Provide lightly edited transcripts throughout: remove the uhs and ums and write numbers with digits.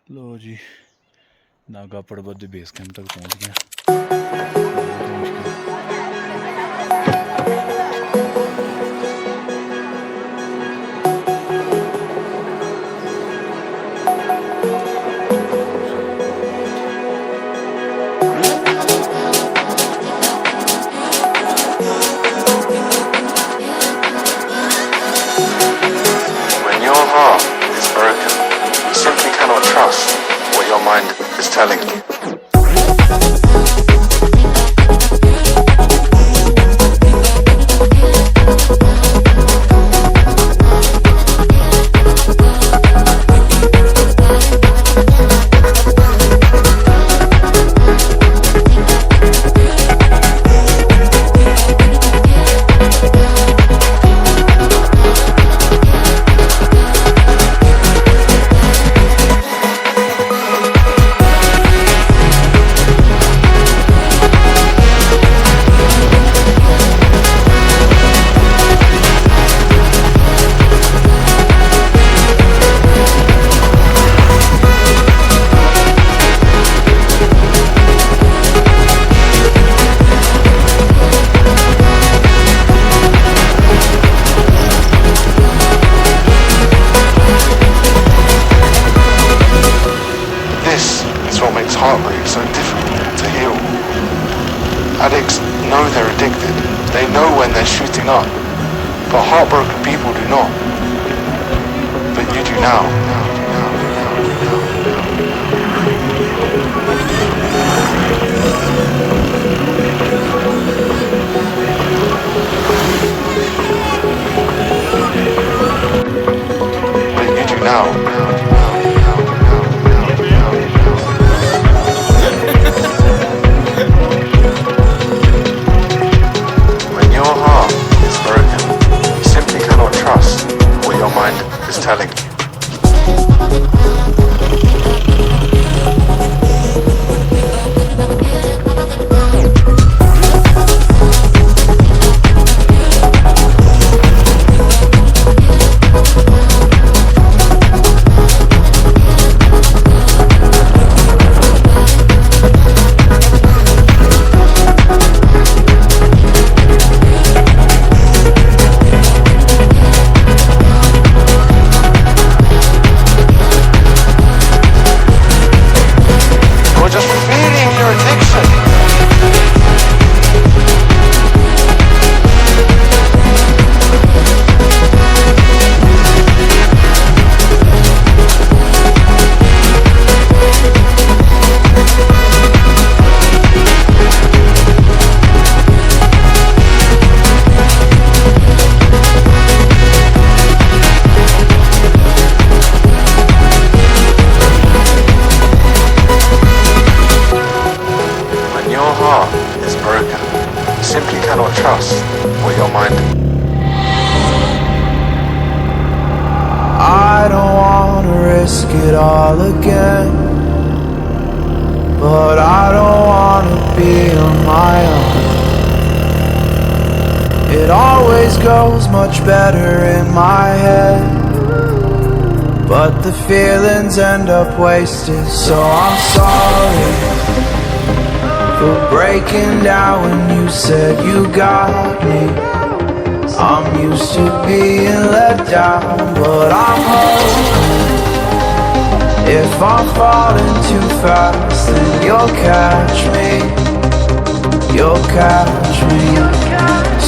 लो जी, नागा पर्बत के base camp तक पहुंच गया। When your heart is broken, you simply cannot trust what your mind is telling you. This is what makes heartbreak so difficult to heal. Addicts know they're addicted. They know when they're shooting up. But heartbroken people do not. But you do now. But you do now. When your heart is broken, you simply cannot trust what your mind is telling you. Or just feeling your addiction. When your heart is broken, you simply cannot trust what your mind. I don't wanna risk it all again, but I don't wanna be on my own. It always goes much better in my head, but the feelings end up wasted. So I'm sorry for breaking down when you said you got me. I'm used to being let down, but I'm hoping if I'm falling too fast, then you'll catch me. You'll catch me.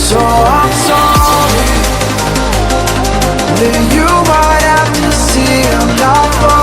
So I'm sorry that you might have to see I'm not falling.